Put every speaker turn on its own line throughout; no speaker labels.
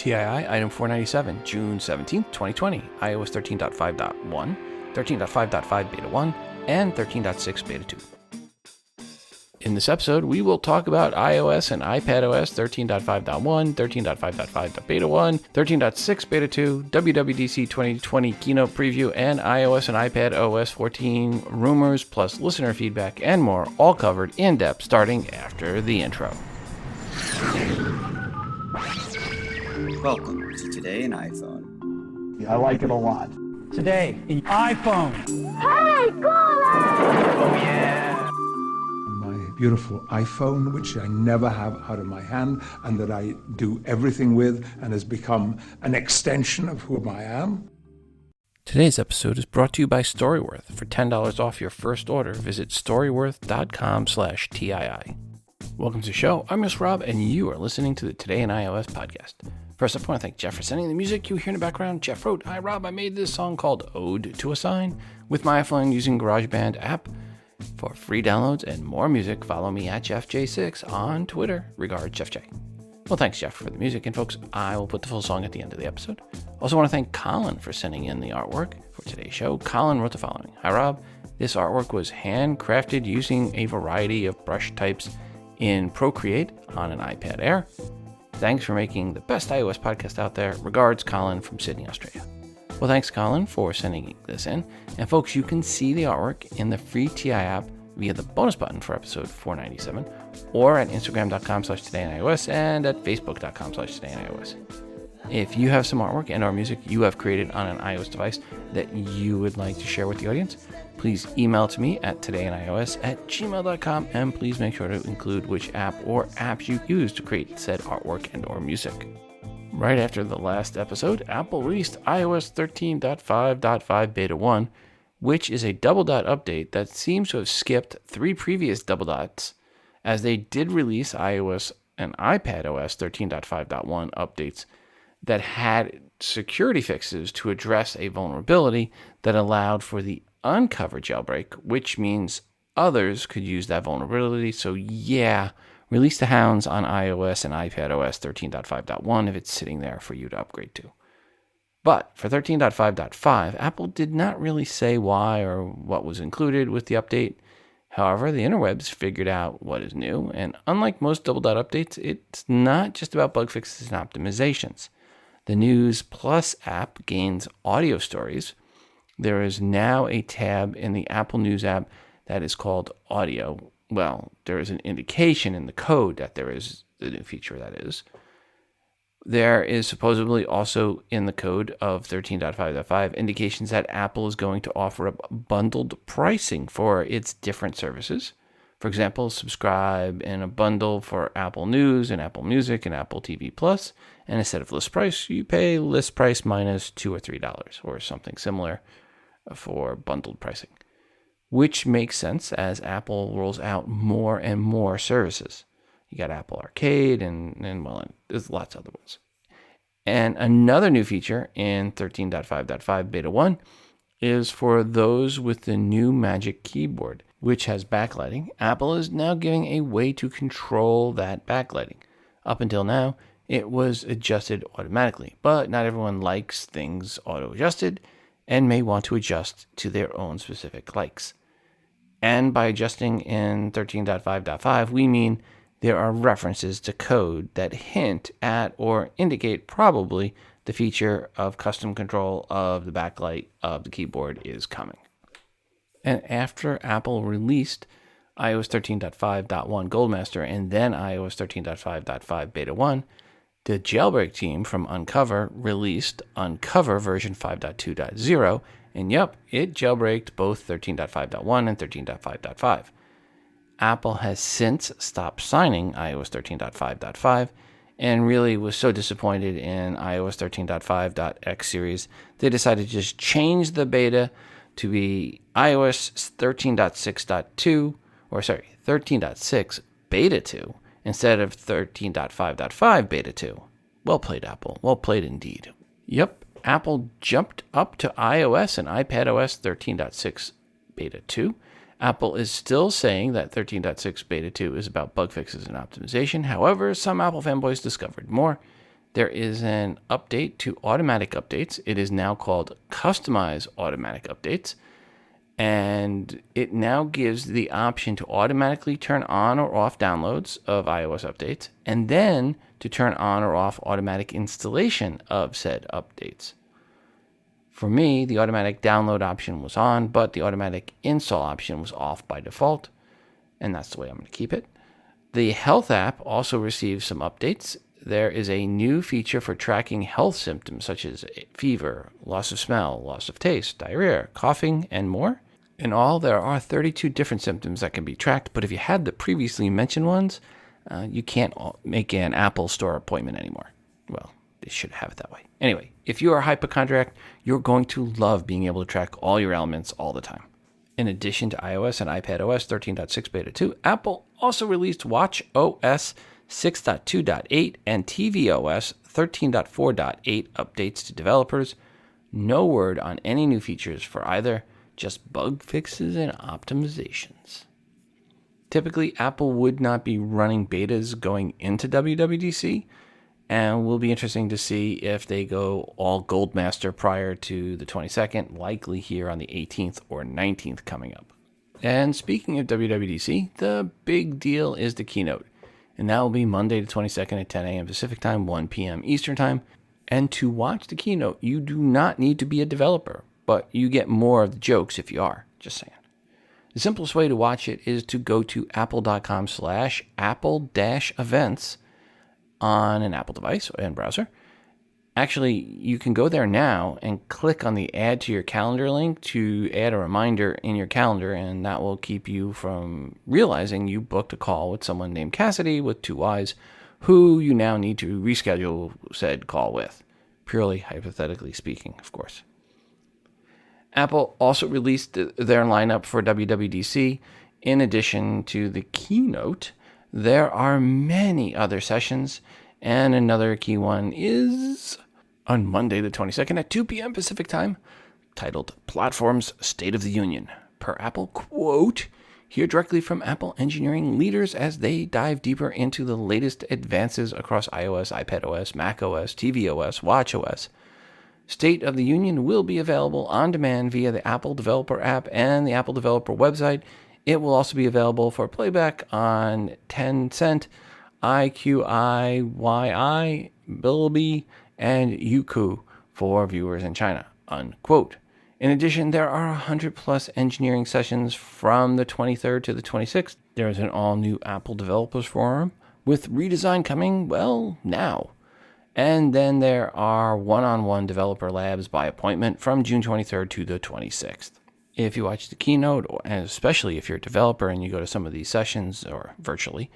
Tii item 497, June 17th, 2020, iOS 13.5.1, 13.5.5 Beta 1, and 13.6 Beta 2. In this episode, we will talk about iOS and iPadOS 13.5.1, 13.5.5 Beta 1, 13.6 Beta 2, WWDC 2020 Keynote Preview, and iOS and iPadOS 14 rumors, plus listener feedback, and more, all covered in depth starting after the intro.
Welcome to Today in iPhone.
I like it a lot.
Today in iPhone.
Hey, Colin!
Oh, yeah.
My beautiful iPhone, which I never have out of my hand and that I do everything with and has become an extension of who I am.
Today's episode is brought to you by Storyworth. For $10 off your first order, visit storyworth.com/TII. Welcome to the show. I'm Miss Rob, and you are listening to the Today in iOS podcast. First up, I want to thank Jeff for sending the music you hear in the background. Jeff wrote, "Hi Rob, I made this song called Ode to a Sign with my iPhone using Garageband App. For free downloads and more music, follow me at JeffJ6 on Twitter. Regards, Jeff J." Well, thanks, Jeff, for the music. And folks, I will put the full song at the end of the episode. Also want to thank Colin for sending in the artwork for today's show. Colin wrote the following. "Hi Rob, this artwork was handcrafted using a variety of brush types in Procreate on an iPad Air. Thanks for making the best iOS podcast out there. Regards, Colin from Sydney, Australia." Well, thanks, Colin, for sending this in. And folks, you can see the artwork in the free Tii app via the bonus button for episode 497, or at Instagram.com/todayios and at Facebook.com/todayios. If you have some artwork and or music you have created on an iOS device that you would like to share with the audience, please email to me at todayios@gmail.com, and please make sure to include which app or apps you use to create said artwork and or music. Right after the last episode, Apple released iOS 13.5.5 Beta 1, which is a double dot update that seems to have skipped 3 previous double dots, as they did release iOS and iPadOS 13.5.1 updates that had security fixes to address a vulnerability that allowed for the uncovered jailbreak, which means others could use that vulnerability. So yeah, release the hounds on iOS and iPadOS 13.5.1 if it's sitting there for you to upgrade to. But for 13.5.5, Apple did not really say why or what was included with the update. However, the interwebs figured out what is new, and unlike most double dot updates, it's not just about bug fixes and optimizations. The News Plus app gains audio stories. There is now a tab in the Apple News app that is called Audio. Well, there is an indication in the code that there is the new feature, that is. There is supposedly also in the code of 13.5.5 indications that Apple is going to offer up bundled pricing for its different services. For example, subscribe in a bundle for Apple News and Apple Music and Apple TV Plus, and instead of list price, you pay list price minus $2 or $3 or something similar for bundled pricing, which makes sense as Apple rolls out more and more services. You got Apple Arcade and there's lots of other ones. And another new feature in 13.5.5 Beta 1 is for those with the new Magic Keyboard, which has backlighting. Apple is now giving a way to control that backlighting. Up until now, it was adjusted automatically, but not everyone likes things auto-adjusted and may want to adjust to their own specific likes. And by adjusting in 13.5.5, we mean there are references to code that hint at or indicate probably the feature of custom control of the backlight of the keyboard is coming. And after Apple released iOS 13.5.1 Goldmaster and then iOS 13.5.5 Beta 1, the jailbreak team from Uncover released Uncover version 5.2.0, and yep, it jailbreaked both 13.5.1 and 13.5.5. Apple has since stopped signing iOS 13.5.5 and really was so disappointed in iOS 13.5.x series, they decided to just change the beta to be iOS 13.6 Beta 2 instead of 13.5.5 Beta 2. Well played, Apple. Well played indeed. Yep, Apple jumped up to iOS and iPadOS 13.6 Beta 2. Apple is still saying that 13.6 Beta 2 is about bug fixes and optimization. However, some Apple fanboys discovered more. there is an update to automatic updates. It is now called Customize Automatic Updates. And it now gives the option to automatically turn on or off downloads of iOS updates, and then to turn on or off automatic installation of said updates. For me, the automatic download option was on, but the automatic install option was off by default, and that's the way I'm going to keep it. The Health app also receives some updates. There is a new feature for tracking health symptoms such as fever, loss of smell, loss of taste, diarrhea, coughing, and more. In all, there are 32 different symptoms that can be tracked, but if you had the previously mentioned ones, you can't make an Apple Store appointment anymore. Well, they should have it that way. Anyway, if you are a hypochondriac, you're going to love being able to track all your ailments all the time. In addition to iOS and iPadOS 13.6 Beta 2, Apple also released watchOS 6.2.8 and tvOS 13.4.8 updates to developers. No word on any new features for either, just bug fixes and optimizations. Typically, Apple would not be running betas going into WWDC, and will be interesting to see if they go all Gold Master prior to the 22nd, likely here on the 18th or 19th coming up. And speaking of WWDC, the big deal is the Keynote, and that will be Monday the 22nd at 10 a.m. Pacific Time, 1 p.m. Eastern Time. And to watch the Keynote, you do not need to be a developer, but you get more of the jokes if you are, just saying. The simplest way to watch it is to go to apple.com/apple-events on an Apple device and browser. Actually, you can go there now and click on the add to your calendar link to add a reminder in your calendar, and that will keep you from realizing you booked a call with someone named Cassidy with 2 Y's, who you now need to reschedule said call with. Purely hypothetically speaking, of course. Apple also released their lineup for WWDC. In addition to the Keynote, there are many other sessions, and another key one is on Monday the 22nd at 2 p.m. Pacific Time, titled Platforms State of the Union, per Apple quote. Hear directly from Apple engineering leaders as they dive deeper into the latest advances across iOS, iPadOS, macOS, tvOS, watchOS. State of the Union will be available on demand via the Apple Developer app and the Apple Developer website. It will also be available for playback on Tencent, IQIYI, Bilibili, and Youku for viewers in China, unquote. In addition, there are 100 plus engineering sessions from the 23rd to the 26th. There is an all-new Apple Developers Forum with redesign coming, well, now. And then there are one-on-one developer labs by appointment from June 23rd to the 26th. If you watch the Keynote, and especially if you're a developer and you go to some of these sessions or virtually,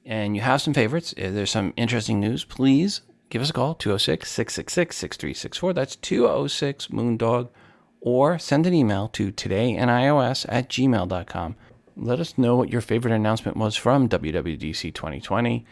and you have some favorites, if there's some interesting news, please give us a call, 206-666-6364. That's 206-MOONDOG. Or send an email to todayinios@gmail.com. Let us know what your favorite announcement was from WWDC 2020.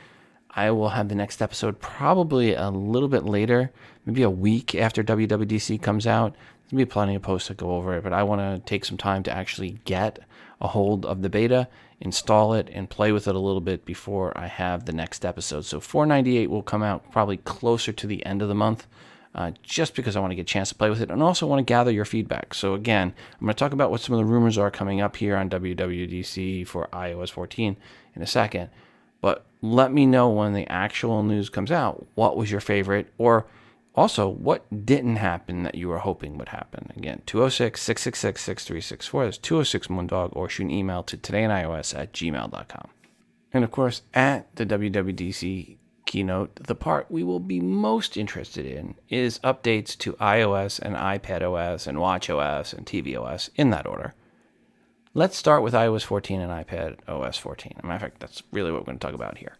I will have the next episode probably a little bit later, maybe a week after WWDC comes out. There'll be plenty of posts that go over it, but I want to take some time to actually get a hold of the beta, install it, and play with it a little bit before I have the next episode. So 498 will come out probably closer to the end of the month, just because I want to get a chance to play with it and also want to gather your feedback. So again, I'm going to talk about what some of the rumors are coming up here on WWDC for iOS 14 in a second. But let me know when the actual news comes out. What was your favorite? Or also, what didn't happen that you were hoping would happen? Again, 206-666-6364. That's 206-MOONDOG. Or shoot an email to todayinios@gmail.com. And of course, at the WWDC Keynote, the part we will be most interested in is updates to iOS and iPadOS and watchOS and tvOS in that order. Let's start with iOS 14 and iPadOS 14. As a matter of fact, that's really what we're going to talk about here.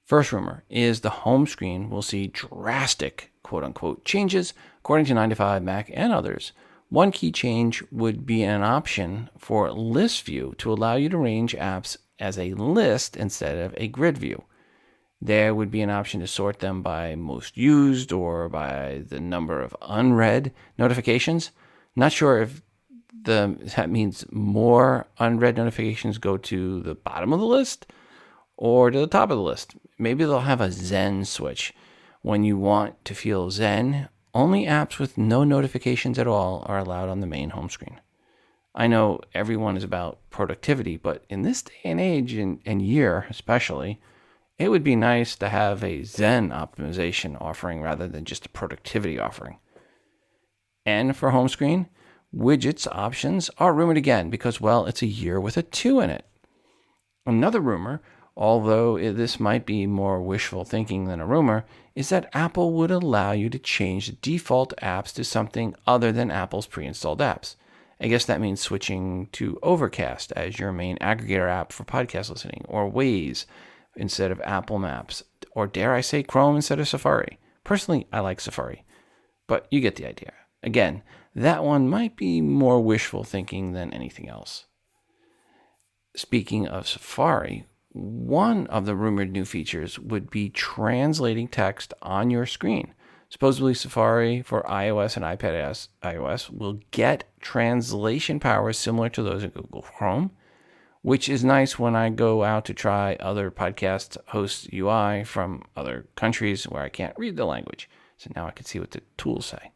First rumor is the home screen will see drastic, quote-unquote, changes, according to 9to5Mac and others. One key change would be an option for list view to allow you to arrange apps as a list instead of a grid view. There would be an option to sort them by most used or by the number of unread notifications. Not sure if that means more unread notifications go to the bottom of the list or to the top of the list. Maybe they'll have a Zen switch When you want to feel zen, only apps with no notifications at all are allowed on the main home screen. I know everyone is about productivity, but in this day and age and year especially, it would be nice to have a zen optimization offering rather than just a productivity offering. And for home screen, widgets options are rumored again because, well, it's a year with a 2 in it. Another rumor, although this might be more wishful thinking than a rumor, is that Apple would allow you to change the default apps to something other than Apple's pre-installed apps. I guess that means switching to Overcast as your main aggregator app for podcast listening, or Waze instead of Apple Maps, or dare I say Chrome instead of Safari. Personally, I like Safari, but you get the idea. Again, that one might be more wishful thinking than anything else. Speaking of Safari, one of the rumored new features would be translating text on your screen. Supposedly, Safari for iOS and iPadOS will get translation powers similar to those in Google Chrome, which is nice when I go out to try other podcast hosts' UI from other countries where I can't read the language. So now I can see what the tools say.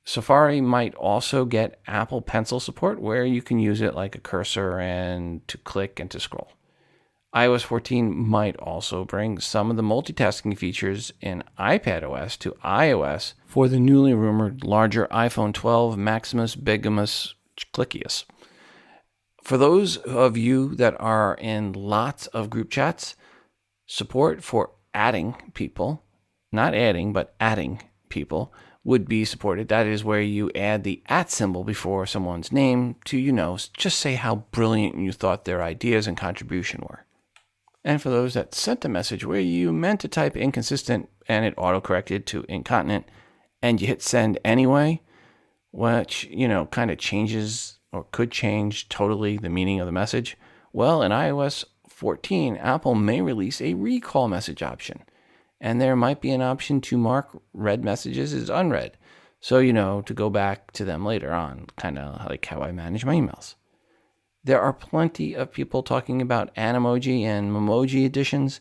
Safari might also get Apple Pencil support, where you can use it like a cursor and to click and to scroll. iOS 14 might also bring some of the multitasking features in iPadOS to iOS for the newly rumored larger iPhone 12 Maximus Bigimus Clickius. For those of you that are in lots of group chats, support for adding people, not adding, but adding people, would be supported. That is where you add the @ symbol before someone's name to, just say how brilliant you thought their ideas and contribution were. And for those that sent a message where you meant to type inconsistent and it autocorrected to incontinent and you hit send anyway, which, kind of changes or could change totally the meaning of the message. Well, in iOS 14, Apple may release a recall message option. And there might be an option to mark read messages as unread. So, to go back to them later on, kind of like how I manage my emails. There are plenty of people talking about Animoji and Memoji editions.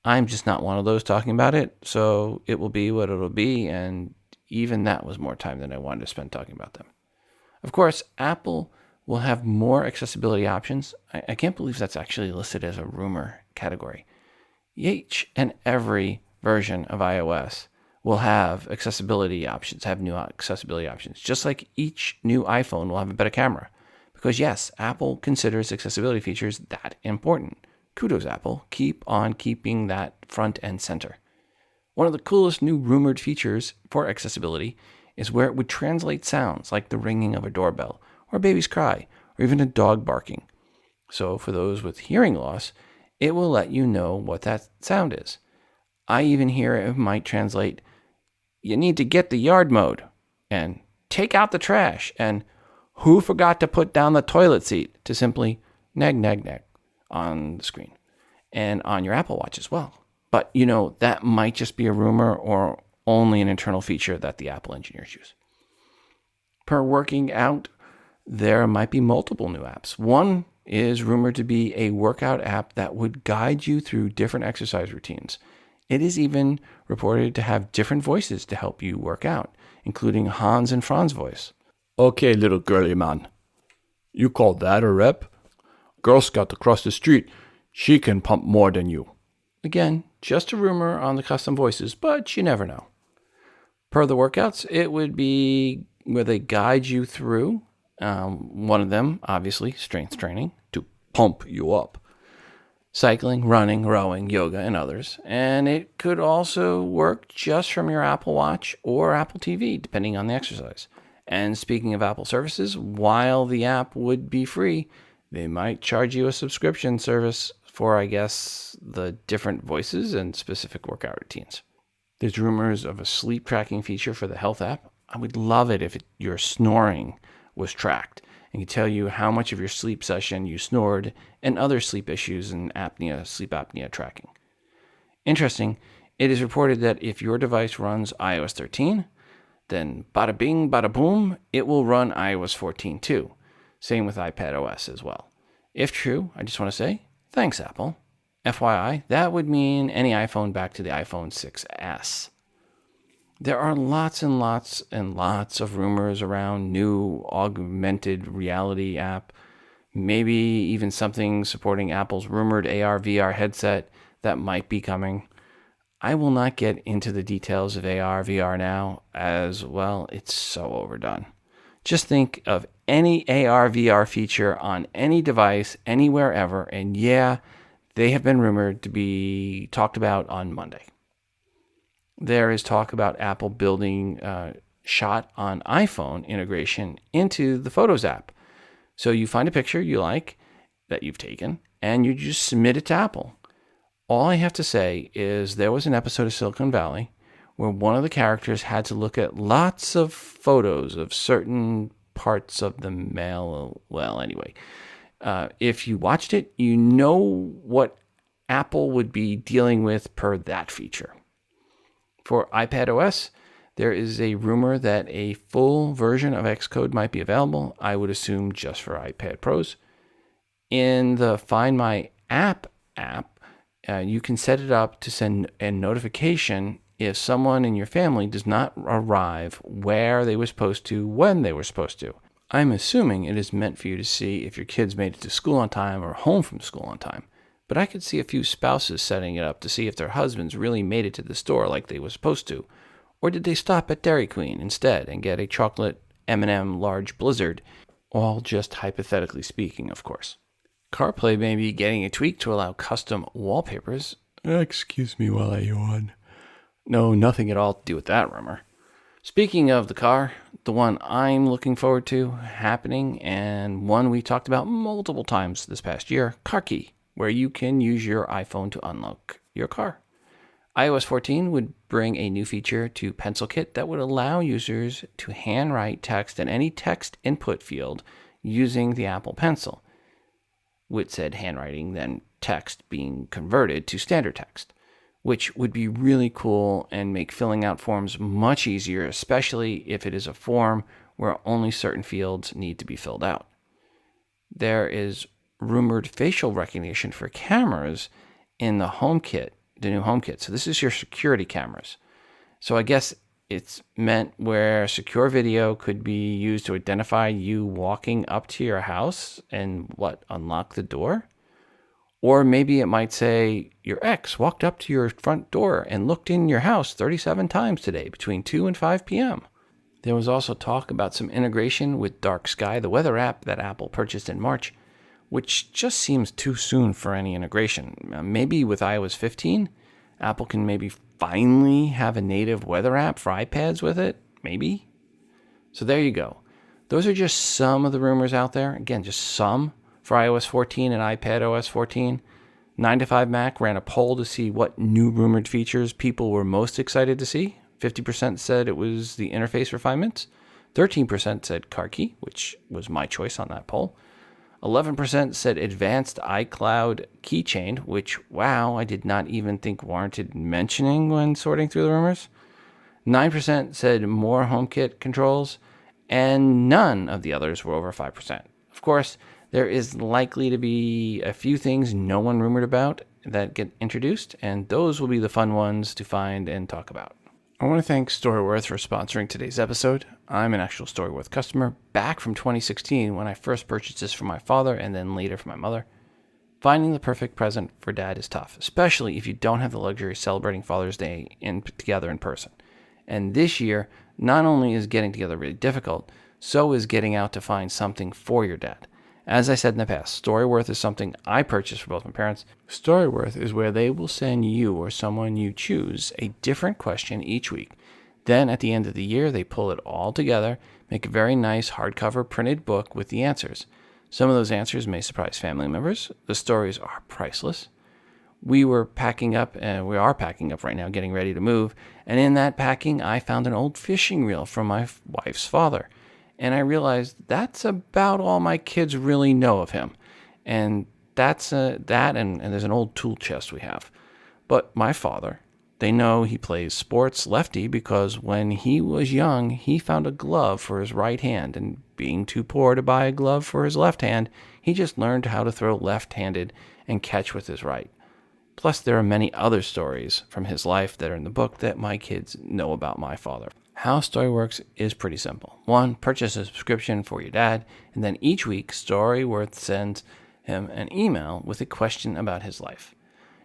I'm just not one of those talking about it, so it will be what it'll be, and even that was more time than I wanted to spend talking about them. Of course, Apple will have more accessibility options. I can't believe that's actually listed as a rumor category. Each and every version of iOS will have accessibility options, have new accessibility options, just like each new iPhone will have a better camera. Because yes, Apple considers accessibility features that important. Kudos, Apple. Keep on keeping that front and center. One of the coolest new rumored features for accessibility is where it would translate sounds like the ringing of a doorbell, or a baby's cry, or even a dog barking. So for those with hearing loss, it will let you know what that sound is. I even hear it might translate, "You need to get the yard mowed," and "take out the trash," and "who forgot to put down the toilet seat," to simply nag, nag, nag on the screen and on your Apple Watch as well. But, that might just be a rumor or only an internal feature that the Apple engineers use. Per working out, there might be multiple new apps. One is rumored to be a workout app that would guide you through different exercise routines. It is even reported to have different voices to help you work out, including Hans and Fran's voice.
"Okay, little girly man. You call that a rep? Girl Scout across the street, she can pump more than you."
Again, just a rumor on the custom voices, but you never know. Per the workouts, it would be where they guide you through. One of them, obviously, strength training to pump you up. Cycling, running, rowing, yoga, and others. And it could also work just from your Apple Watch or Apple TV, depending on the exercise. And speaking of Apple services, while the app would be free, they might charge you a subscription service for, I guess, the different voices and specific workout routines. There's rumors of a sleep tracking feature for the Health app. I would love it if your snoring was tracked and could tell you how much of your sleep session you snored and other sleep issues and sleep apnea tracking. Interesting, it is reported that if your device runs iOS 13, then bada bing, bada boom, it will run iOS 14 too. Same with iPadOS as well. If true, I just want to say, thanks, Apple. FYI, that would mean any iPhone back to the iPhone 6S. There are lots and lots and lots of rumors around new augmented reality app, maybe even something supporting Apple's rumored AR/VR headset that might be coming. I will not get into the details of AR/VR now, as well, it's so overdone. Just think of any AR/VR feature on any device, anywhere ever, and yeah, they have been rumored to be talked about on Monday. There is talk about Apple building Shot on iPhone integration into the Photos app. So you find a picture you like that you've taken, and you just submit it to Apple. All I have to say is there was an episode of Silicon Valley where one of the characters had to look at lots of photos of certain parts of the mail. Well, anyway, if you watched it, you know what Apple would be dealing with per that feature. For iPadOS, there is a rumor that a full version of Xcode might be available. I would assume just for iPad Pros. In the Find My app, you can set it up to send a notification if someone in your family does not arrive where they were supposed to, when they were supposed to. I'm assuming it is meant for you to see if your kids made it to school on time or home from school on time. But I could see a few spouses setting it up to see if their husbands really made it to the store like they were supposed to. Or did they stop at Dairy Queen instead and get a chocolate M&M large blizzard? All just hypothetically speaking, of course. CarPlay may be getting a tweak to allow custom wallpapers. Excuse me while I yawn. No, nothing at all to do with that rumor. Speaking of the car, the one I'm looking forward to happening, and one we talked about multiple times this past year, Car Key, where you can use your iPhone to unlock your car. iOS 14 would bring a new feature to PencilKit that would allow users to handwrite text in any text input field using the Apple Pencil, with said handwriting then text being converted to standard text, which would be really cool and make filling out forms much easier, especially if it is a form where only certain fields need to be filled out. There is rumored facial recognition for cameras in the HomeKit, the new HomeKit. So this is your security cameras. So I guess it's meant where secure video could be used to identify you walking up to your house and unlock the door? Or maybe it might say your ex walked up to your front door and looked in your house 37 times today between 2 and 5 p.m. There was also talk about some integration with Dark Sky, the weather app that Apple purchased in March, which just seems too soon for any integration. Maybe with iOS 15, Apple can maybe finally have a native weather app for iPads with it, maybe. So there you go. Those are just some of the rumors out there. Again, just some for iOS 14 and iPadOS 14. 9to5Mac ran a poll to see what new rumored features people were most excited to see. 50% said it was the interface refinements. 13% said Car Key, which was my choice on that poll. 11% said advanced iCloud keychain, which, wow, I did not even think warranted mentioning when sorting through the rumors. 9% said more HomeKit controls, and none of the others were over 5%. Of course, there is likely to be a few things no one rumored about that get introduced, and those will be the fun ones to find and talk about. I want to thank Storyworth for sponsoring today's episode. I'm an actual Storyworth customer, back from 2016 when I first purchased this for my father and then later for my mother. Finding the perfect present for Dad is tough, especially if you don't have the luxury of celebrating Father's Day together in person. And this year, not only is getting together really difficult, so is getting out to find something for your dad. As I said in the past, Storyworth is something I purchased for both my parents. Storyworth is where they will send you or someone you choose a different question each week. Then at the end of the year, they pull it all together, make a very nice hardcover printed book with the answers. Some of those answers may surprise family members. The stories are priceless. We are packing up right now, getting ready to move. And in that packing, I found an old fishing reel from my wife's father. And I realized that's about all my kids really know of him. And that's and there's an old tool chest we have. But my father, they know he plays sports lefty because when he was young, he found a glove for his right hand. And being too poor to buy a glove for his left hand, he just learned how to throw left-handed and catch with his right. Plus, there are many other stories from his life that are in the book that my kids know about my father. How Story works is pretty simple. 1, purchase a subscription for your dad, and then each week, Storyworth sends him an email with a question about his life.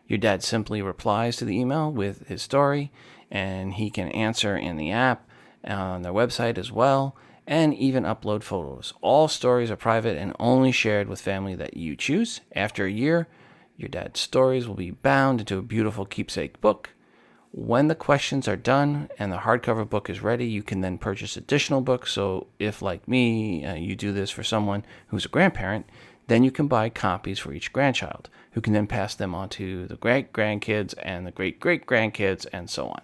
Your dad simply replies to the email with his story, and he can answer in the app, on their website as well, and even upload photos. All stories are private and only shared with family that you choose. After a year, your dad's stories will be bound into a beautiful keepsake book. When the questions are done and the hardcover book is ready, you can then purchase additional books. So if, like me, you do this for someone who's a grandparent, then you can buy copies for each grandchild, who can then pass them on to the great-grandkids and the great-great-grandkids and so on.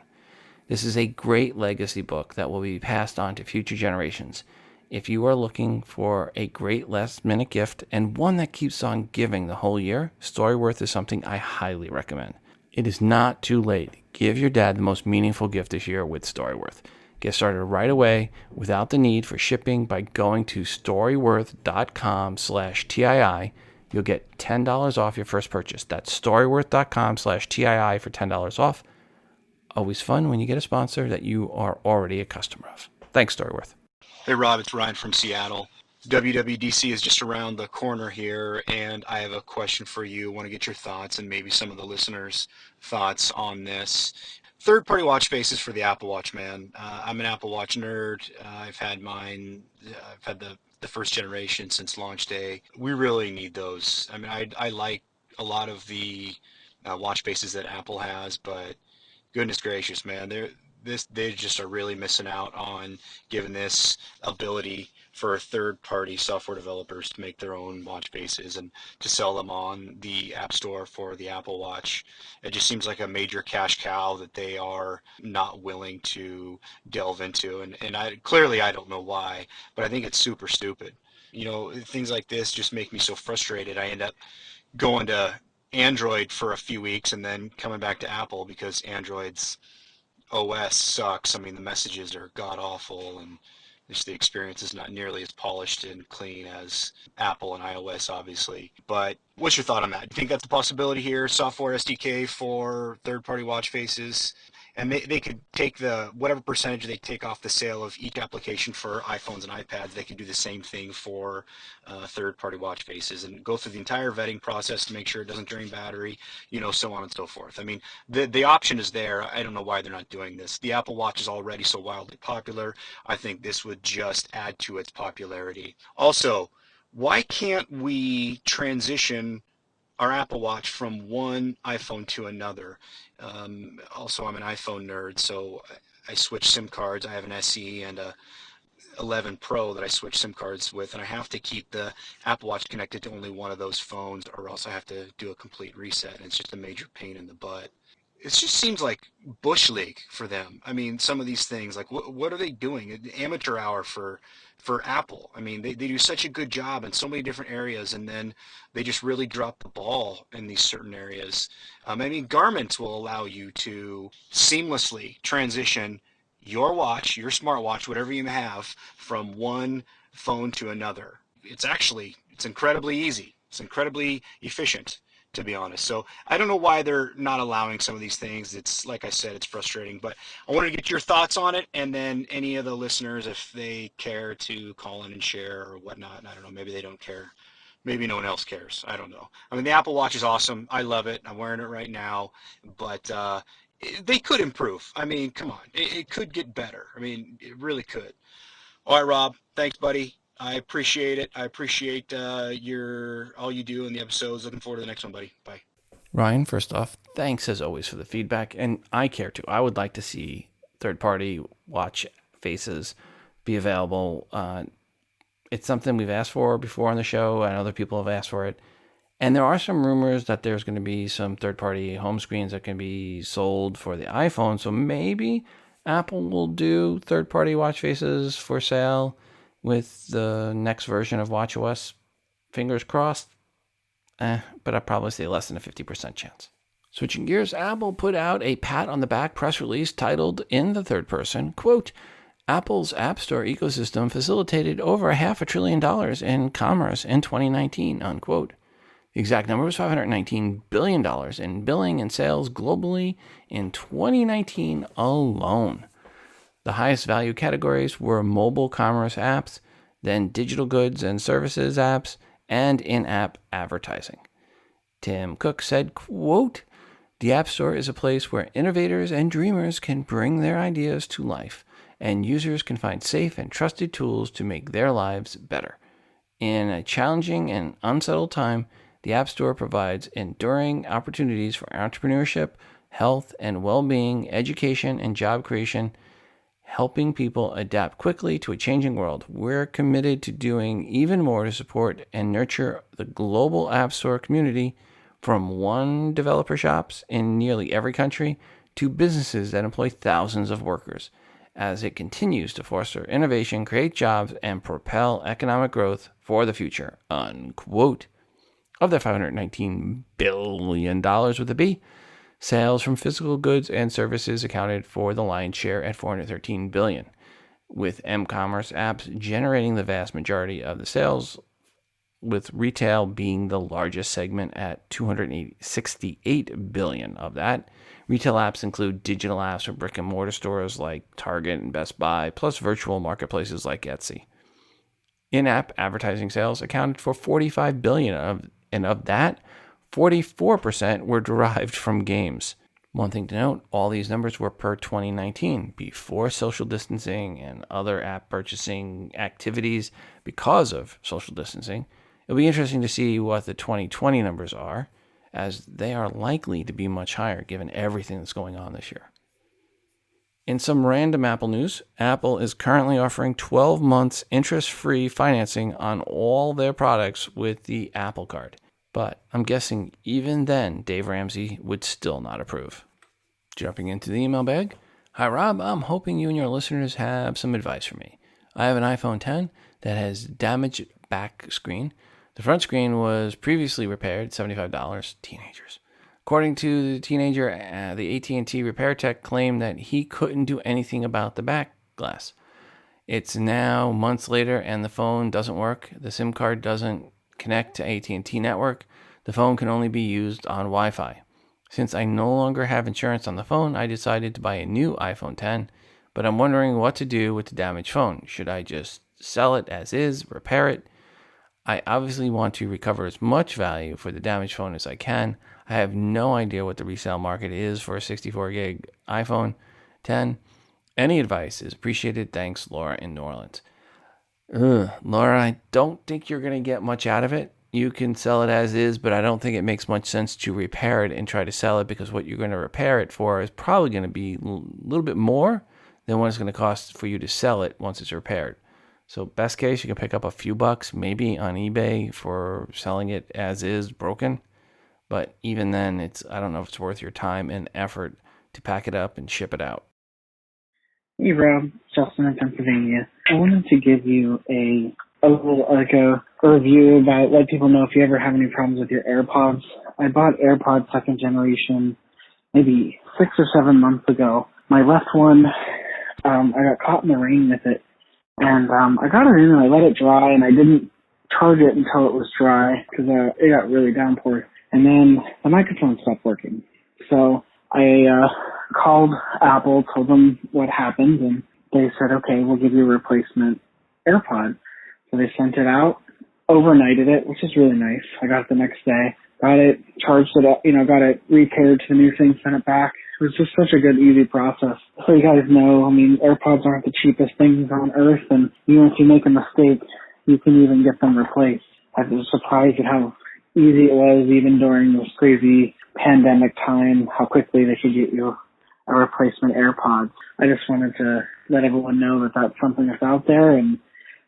This is a great legacy book that will be passed on to future generations. If you are looking for a great last-minute gift and one that keeps on giving the whole year, Storyworth is something I highly recommend. It is not too late. Give your dad the most meaningful gift this year with Storyworth. Get started right away without the need for shipping by going to storyworth.com/TII. You'll get $10 off your first purchase. That's storyworth.com/TII for $10 off. Always fun when you get a sponsor that you are already a customer of. Thanks, Storyworth.
Hey Rob, it's Ryan from Seattle. WWDC is just around the corner here, and I have a question for you. I want to get your thoughts and maybe some of the listeners' thoughts on this. Third-party watch faces for the Apple Watch, man. I'm an Apple Watch nerd. I've had mine. I've had the first generation since launch day. We really need those. I mean, I like a lot of the watch faces that Apple has, but goodness gracious, man, they just are really missing out on giving this ability for third-party software developers to make their own watch faces and to sell them on the App Store for the Apple Watch. It just seems like a major cash cow that they are not willing to delve into, and I don't know why, but I think it's super stupid. You know, things like this just make me so frustrated. I end up going to Android for a few weeks and then coming back to Apple because Android's OS sucks. I mean, the messages are god-awful, and just the experience is not nearly as polished and clean as Apple and iOS, obviously. But what's your thought on that? Do you think that's a possibility here? Software SDK for third-party watch faces? And they could take whatever percentage they take off the sale of each application for iPhones and iPads, they could do the same thing for third-party watch faces and go through the entire vetting process to make sure it doesn't drain battery, so on and so forth. I mean, the option is there. I don't know why they're not doing this. The Apple Watch is already so wildly popular. I think this would just add to its popularity. Also, why can't we transition our Apple Watch from one iPhone to another? Also, I'm an iPhone nerd, so I switch SIM cards. I have an SE and a 11 Pro that I switch SIM cards with, and I have to keep the Apple Watch connected to only one of those phones, or else I have to do a complete reset, and it's just a major pain in the butt. It just seems like Bush League for them. I mean, some of these things, like what are they doing? Amateur hour for Apple. I mean, they do such a good job in so many different areas, and then they just really drop the ball in these certain areas. I mean, Garmin will allow you to seamlessly transition your watch, your smartwatch, whatever you have, from one phone to another. It's incredibly easy. It's incredibly efficient, to be honest. So I don't know why they're not allowing some of these things. It's, like I said, it's frustrating, but I wanted to get your thoughts on it, and then any of the listeners, if they care to call in and share or whatnot. I don't know, maybe they don't care. Maybe no one else cares. I don't know. I mean, the Apple Watch is awesome. I love it. I'm wearing it right now, but they could improve. I mean, come on. It could get better. I mean, it really could. All right, Rob. Thanks, buddy. I appreciate it. I appreciate all you do in the episodes. Looking forward to the next one, buddy. Bye.
Ryan, first off, thanks as always for the feedback, and I care too. I would like to see third-party watch faces be available. It's something we've asked for before on the show, and other people have asked for it. And there are some rumors that there's going to be some third-party home screens that can be sold for the iPhone, so maybe Apple will do third-party watch faces for sale with the next version of watchOS. Fingers crossed. But I'd probably say less than a 50% chance. Switching gears, Apple put out a pat-on-the-back press release titled, in the third person, quote, Apple's App Store ecosystem facilitated over $500 billion in commerce in 2019, unquote. The exact number was $519 billion in billing and sales globally in 2019 alone. The highest value categories were mobile commerce apps, then digital goods and services apps, and in-app advertising. Tim Cook said, quote, "The App Store is a place where innovators and dreamers can bring their ideas to life, and users can find safe and trusted tools to make their lives better. In a challenging and unsettled time, the App Store provides enduring opportunities for entrepreneurship, health and well-being, education, and job creation, helping people adapt quickly to a changing world. We're committed to doing even more to support and nurture the global App Store community, from one developer shops in nearly every country to businesses that employ thousands of workers, as it continues to foster innovation, create jobs, and propel economic growth for the future," unquote. Of the $519 billion with a B, sales from physical goods and services accounted for the lion's share at $413 billion, with m-commerce apps generating the vast majority of the sales, with retail being the largest segment at $268 billion of that. Retail apps include digital apps for brick-and-mortar stores like Target and Best Buy, plus virtual marketplaces like Etsy. In-app advertising sales accounted for $45 billion, and of that, 44% were derived from games. One thing to note, all these numbers were per 2019, before social distancing and other app purchasing activities because of social distancing. It'll be interesting to see what the 2020 numbers are, as they are likely to be much higher given everything that's going on this year. In some random Apple news, Apple is currently offering 12 months interest-free financing on all their products with the Apple Card. But I'm guessing even then, Dave Ramsey would still not approve. Jumping into the email bag. Hi, Rob. I'm hoping you and your listeners have some advice for me. I have an iPhone X that has damaged back screen. The front screen was previously repaired, $75, teenagers. According to the teenager, the AT&T repair tech claimed that he couldn't do anything about the back glass. It's now months later and the phone doesn't work. The SIM card doesn't connect to AT&T network. The phone can only be used on Wi-Fi. Since I no longer have insurance on the phone, I decided to buy a new iPhone X, but I'm wondering what to do with the damaged phone. Should I just sell it as is, repair it? I obviously want to recover as much value for the damaged phone as I can. I have no idea what the resale market is for a 64 gig iPhone X. Any advice is appreciated. Thanks, Laura in New Orleans. Laura, I don't think you're going to get much out of it. You can sell it as is, but I don't think it makes much sense to repair it and try to sell it, because what you're going to repair it for is probably going to be a little bit more than what it's going to cost for you to sell it once it's repaired. So best case, you can pick up a few bucks maybe on eBay for selling it as is, broken. But even then, I don't know if it's worth your time and effort to pack it up and ship it out.
Hey Rob, Justin in Pennsylvania. I wanted to give you a review about, let people know if you ever have any problems with your AirPods. I bought AirPods second generation maybe 6 or 7 months ago. My left one, I got caught in the rain with it. And I got it in and I let it dry, and I didn't charge it until it was dry because it got really downpour. And then the microphone stopped working. So I called Apple, told them what happened, and they said, okay, we'll give you a replacement AirPod. So they sent it out, overnighted it, which is really nice. I got it the next day, got it, charged it up, got it repaired to the new thing, sent it back. It was just such a good, easy process. So you guys know, AirPods aren't the cheapest things on earth, and even if you make a mistake, you can even get them replaced. I was surprised at how easy it was, even during this crazy pandemic time, how quickly they could get you a replacement AirPods. I just wanted to let everyone know that that's something that's out there and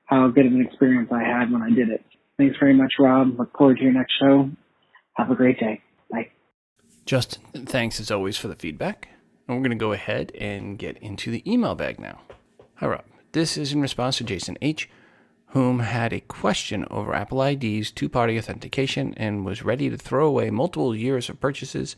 how good of an experience I had when I did it. Thanks very much, Rob. Look forward to your next show. Have a great day. Bye.
Justin, thanks as always for the feedback. And we're going to go ahead and get into the email bag now. Hi, Rob. This is in response to Jason H., whom had a question over Apple ID's two-party authentication and was ready to throw away multiple years of purchases.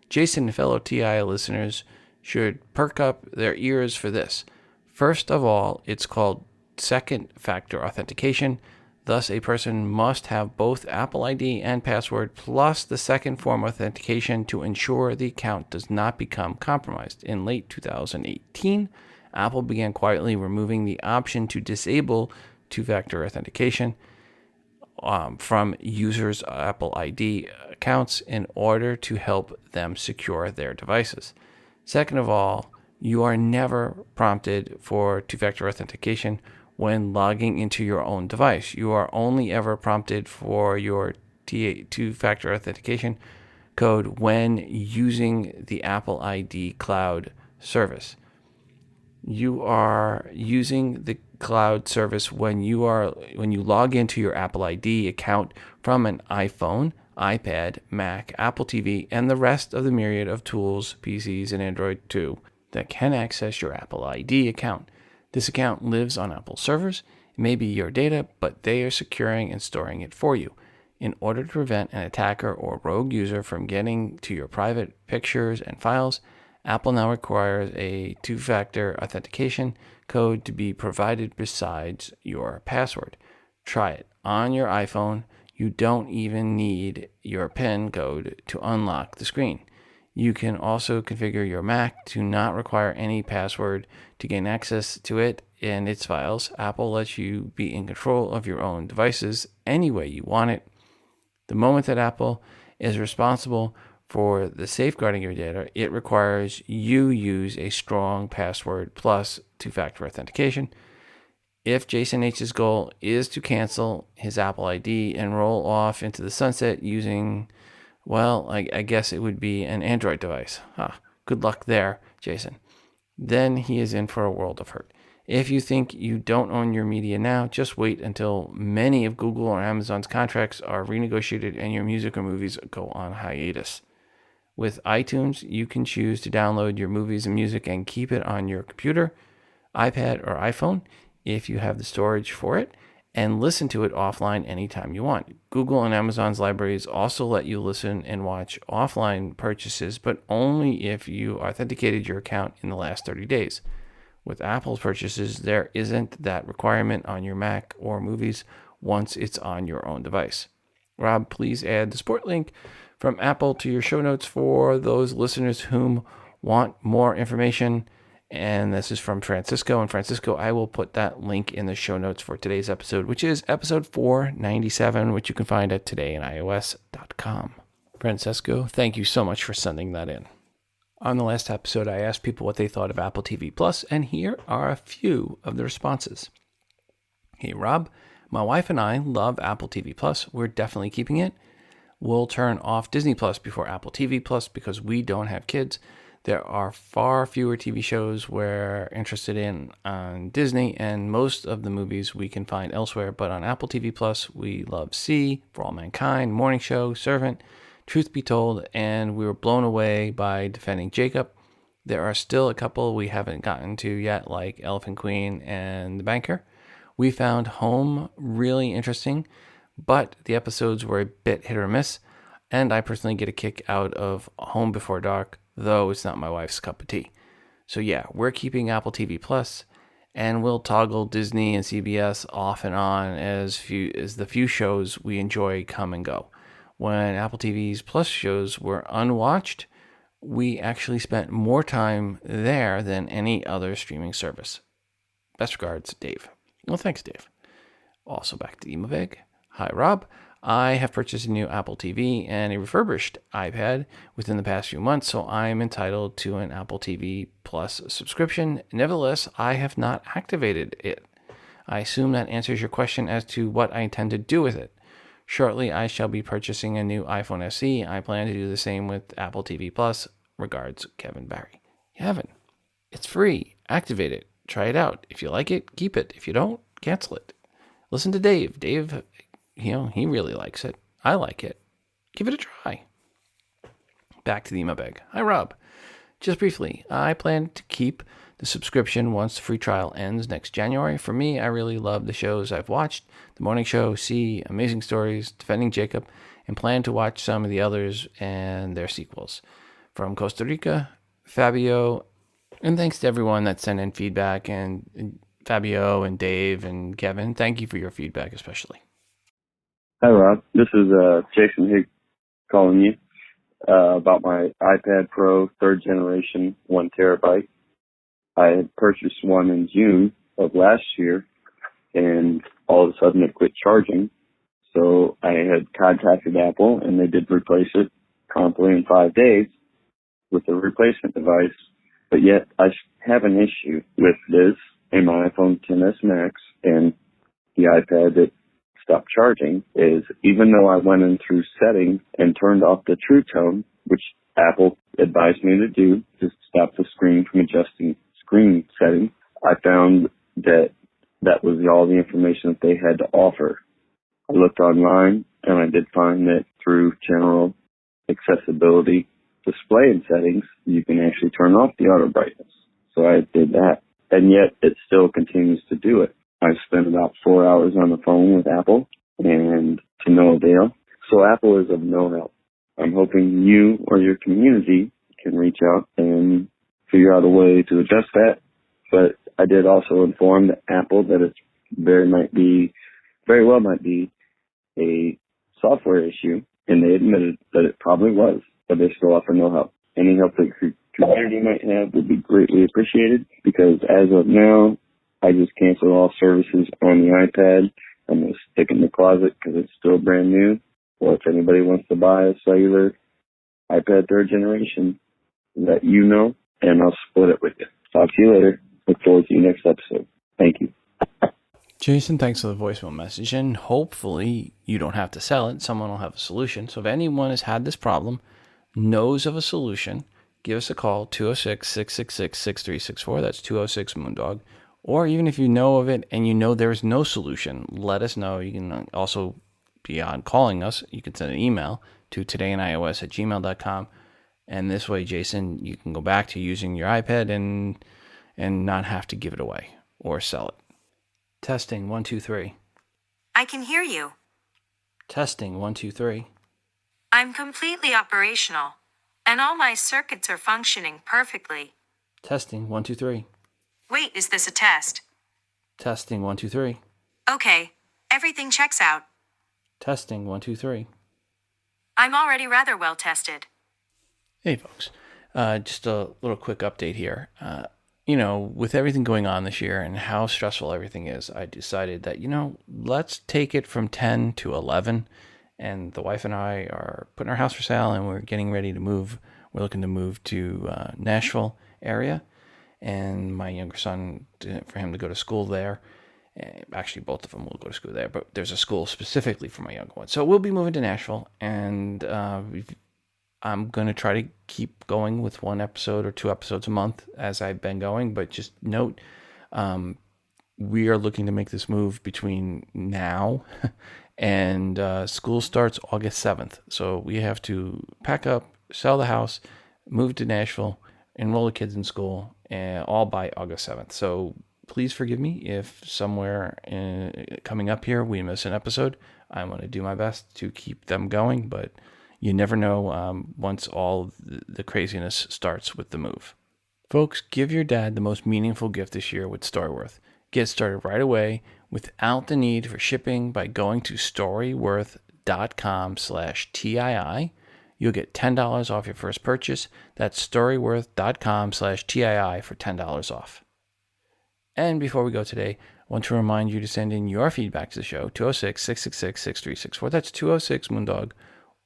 Jason and fellow TI listeners should perk up their ears for this. First of all, it's called second factor authentication. Thus, a person must have both Apple ID and password plus the second form authentication to ensure the account does not become compromised. In late 2018, Apple began quietly removing the option to disable two-factor authentication from users' Apple ID accounts in order to help them secure their devices. Second of all, you are never prompted for two-factor authentication when logging into your own device. You are only ever prompted for your two-factor authentication code when using the Apple ID cloud service. You are using the cloud service when you log into your Apple ID account from an iPhone, iPad, Mac, Apple TV, and the rest of the myriad of tools, PCs, and Android too, that can access your Apple ID account. This account lives on Apple servers. It may be your data, but they are securing and storing it for you. In order to prevent an attacker or rogue user from getting to your private pictures and files, Apple now requires a two-factor authentication code to be provided besides your password. Try it on your iPhone. You don't even need your PIN code to unlock the screen. You can also configure your Mac to not require any password to gain access to it and its files. Apple lets you be in control of your own devices any way you want it. The moment that Apple is responsible for the safeguarding of your data, it requires you use a strong password plus two-factor authentication. If Jason H's goal is to cancel his Apple ID and roll off into the sunset using, well, I guess it would be an Android device. Good luck there, Jason. Then he is in for a world of hurt. If you think you don't own your media now, just wait until many of Google or Amazon's contracts are renegotiated and your music or movies go on hiatus. With iTunes, you can choose to download your movies and music and keep it on your computer, iPad, or iPhone if you have the storage for it, and listen to it offline anytime you want. Google and Amazon's libraries also let you listen and watch offline purchases, but only if you authenticated your account in the last 30 days. With Apple's purchases, there isn't that requirement on your Mac or movies once it's on your own device. Rob, please add the support link from Apple to your show notes for those listeners whom want more information. And this is from Francisco. And Francisco, I will put that link in the show notes for today's episode, which is episode 497, which you can find at todayandios.com. Francisco, thank you so much for sending that in. On the last episode, I asked people what they thought of Apple TV Plus, and here are a few of the responses. Hey, Rob, my wife and I love Apple TV Plus. We're definitely keeping it. We'll turn off Disney Plus before Apple TV Plus because we don't have kids. There are far fewer TV shows we're interested in on Disney, and most of the movies we can find elsewhere. But on Apple TV Plus, we love See, For All Mankind, Morning Show, Servant, Truth Be Told, and we were blown away by Defending Jacob. There are still a couple we haven't gotten to yet, like Elephant Queen and The Banker. We found Home really interesting, but the episodes were a bit hit or miss, and I personally get a kick out of Home Before Dark, though it's not my wife's cup of tea. So yeah, we're keeping Apple TV Plus, and we'll toggle Disney and CBS off and on as the few shows we enjoy come and go. When Apple TV's Plus shows were unwatched, we actually spent more time there than any other streaming service. Best regards, Dave. Well, thanks, Dave. Also back to Emabeg. Hi, Rob. I have purchased a new Apple TV and a refurbished iPad within the past few months, so I'm entitled to an Apple TV Plus subscription. Nevertheless, I have not activated it. I assume that answers your question as to what I intend to do with it. Shortly, I shall be purchasing a new iPhone SE. I plan to do the same with Apple TV Plus. Regards, Kevin Barry. You haven't. It's free. Activate it. Try it out. If you like it, keep it. If you don't, cancel it. Listen to Dave. Dave, he really likes it. I like it. Give it a try. Back to the email bag. Hi, Rob. Just briefly, I plan to keep the subscription once the free trial ends next January. For me, I really love the shows I've watched. The Morning Show, See, Amazing Stories, Defending Jacob, and plan to watch some of the others and their sequels. From Costa Rica, Fabio, and thanks to everyone that sent in feedback, and Fabio and Dave and Kevin, thank you for your feedback especially.
Hi, Rob. This is Jason Higg calling you about my iPad Pro 3rd generation 1 terabyte. I had purchased one in June of last year, and all of a sudden it quit charging. So I had contacted Apple, and they did replace it promptly in 5 days with a replacement device. But yet I have an issue with this in my iPhone XS Max and the iPad that stopped charging is even though I went in through settings and turned off the True Tone, which Apple advised me to do to stop the screen from adjusting screen settings, I found that that was all the information that they had to offer. I looked online and I did find that through general accessibility display and settings, you can actually turn off the auto brightness. So I did that, and yet it still continues to do it. I've spent about 4 hours on the phone with Apple, and to no avail. So Apple is of no help. I'm hoping you or your community can reach out and figure out a way to adjust that. But I did also inform Apple that it very well might be a software issue, and they admitted that it probably was, but they still offer no help. Any help that the community might have would be greatly appreciated, because as of now, I just canceled all services on the iPad. I'm going to stick it in the closet because it's still brand new. Or if anybody wants to buy a cellular iPad 3rd generation, let you know, and I'll split it with you. Talk to you later. Look forward to your next episode. Thank you.
Jason, thanks for the voicemail message, and hopefully you don't have to sell it. Someone will have a solution. So if anyone has had this problem, knows of a solution, give us a call, 206-666-6364. That's 206-MOONDOG. Or even if you know of it and you know there's no solution, let us know. You can also, beyond calling us, you can send an email to todayinios@gmail.com. And this way, Jason, you can go back to using your iPad and not have to give it away or sell it. Testing, 1, 2, 3.
I can hear you.
Testing, 1, 2, 3.
I'm completely operational, and all my circuits are functioning perfectly.
Testing, 1, 2, 3.
Wait, is this a test?
Testing, 1, 2, 3.
Okay, everything checks out.
Testing, 1, 2, 3.
I'm already rather well tested.
Hey, folks. Just a little quick update here. With everything going on this year and how stressful everything is, I decided that, let's take it from 10 to 11. And the wife and I are putting our house for sale, and we're getting ready to move. We're looking to move to Nashville area. And my younger son, for him to go to school there. Actually, both of them will go to school there, but there's a school specifically for my younger one. So we'll be moving to Nashville, and I'm going to try to keep going with 1 episode or 2 episodes a month as I've been going. But just note, we are looking to make this move between now and school starts August 7th. So we have to pack up, sell the house, move to Nashville, enroll the kids in school, all by August 7th. So please forgive me if somewhere coming up here we miss an episode. I'm going to do my best to keep them going, but you never know once all the craziness starts with the move. Folks, give your dad the most meaningful gift this year with Storyworth. Get started right away without the need for shipping by going to storyworth.com/TII. You'll get $10 off your first purchase. That's storyworth.com/TII for $10 off. And before we go today, I want to remind you to send in your feedback to the show, 206-666-6364. That's 206-MOONDOG.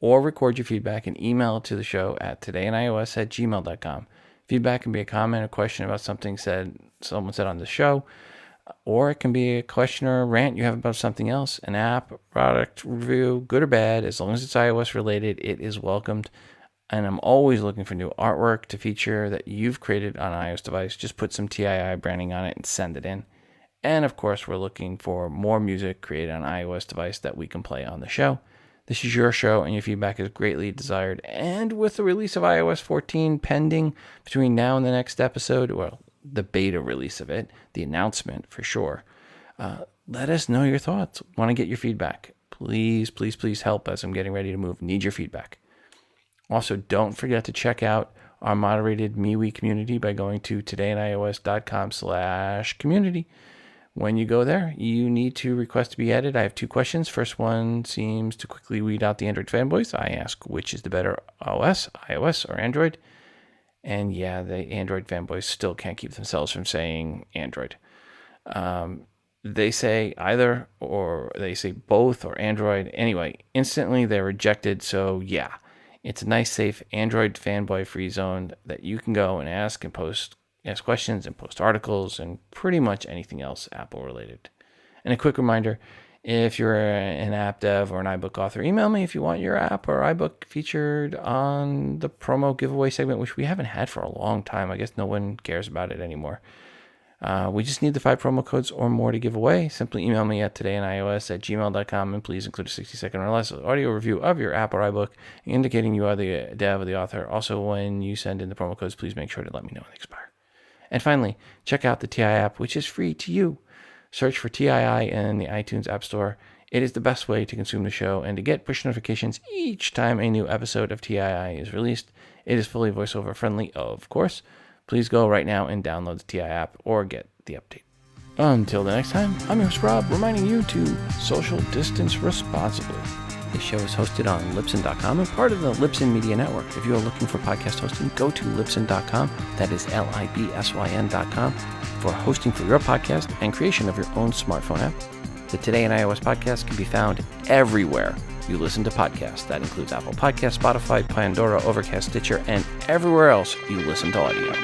Or record your feedback and email it to the show at todayinios@gmail.com. Feedback can be a comment or question about something someone said on the show, or it can be a question or a rant you have about something else, an app, product review, good or bad. As long as it's iOS related, it is welcomed. And I'm always looking for new artwork to feature that you've created on an iOS device. Just put some TII branding on it and send it in. And of course, we're looking for more music created on an iOS device that we can play on the show. This is your show, and your feedback is greatly desired. And with the release of iOS 14 pending between now and the next episode, well, the beta release of it, the announcement for sure, let us know your thoughts. Want to get your feedback. Please, please, please help as I'm getting ready to move. Need your feedback. Also, don't forget to check out our moderated MeWe community by going to todayinios.com/community. When you go there, you need to request to be added. I have 2 questions. First one seems to quickly weed out the Android fanboys. I ask, which is the better OS, iOS or Android? And yeah, the Android fanboys still can't keep themselves from saying Android. They say either, or they say both, or Android. Anyway, instantly they're rejected. So yeah, it's a nice, safe Android fanboy-free zone that you can go and ask questions and post articles and pretty much anything else Apple related. And a quick reminder, if you're an app dev or an iBook author, email me if you want your app or iBook featured on the promo giveaway segment, which we haven't had for a long time. I guess no one cares about it anymore. We just need the 5 promo codes or more to give away. Simply email me at todayinios@gmail.com and please include a 60-second or less audio review of your app or iBook indicating you are the dev or the author. Also, when you send in the promo codes, please make sure to let me know when they expire. And finally, check out the Tii App, which is free to you. Search for TII in the iTunes App Store. It is the best way to consume the show and to get push notifications each time a new episode of TII is released. It is fully voiceover friendly, of course. Please go right now and download the Tii App or get the update. Until the next time, I'm your host Rob, reminding you to social distance responsibly. This show is hosted on Libsyn.com and part of the Libsyn Media Network. If you are looking for podcast hosting, go to Libsyn.com. That is Libsyn.com for hosting for your podcast and creation of your own smartphone app. The Today in iOS podcast can be found everywhere you listen to podcasts. That includes Apple Podcasts, Spotify, Pandora, Overcast, Stitcher, and everywhere else you listen to audio.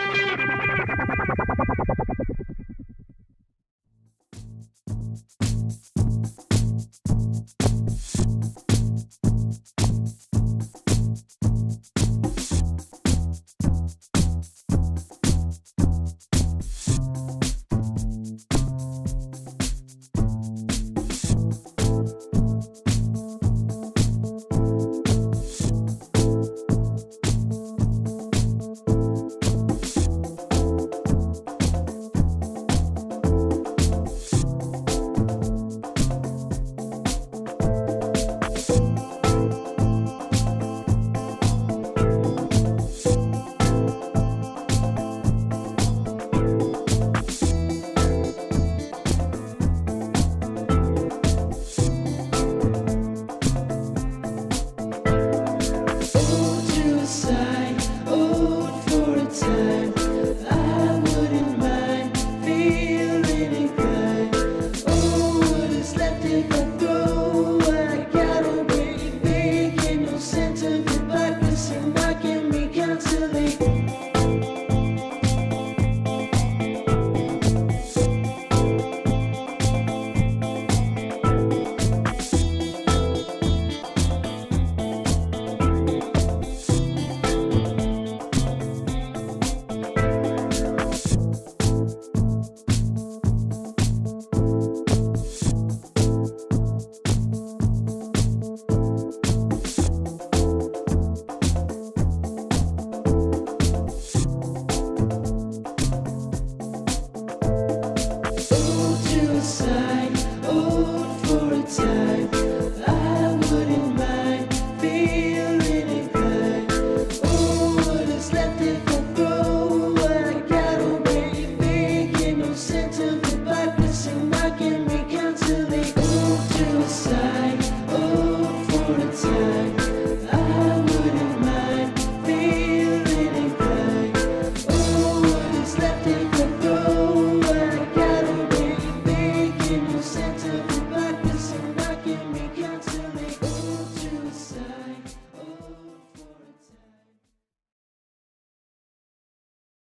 Side.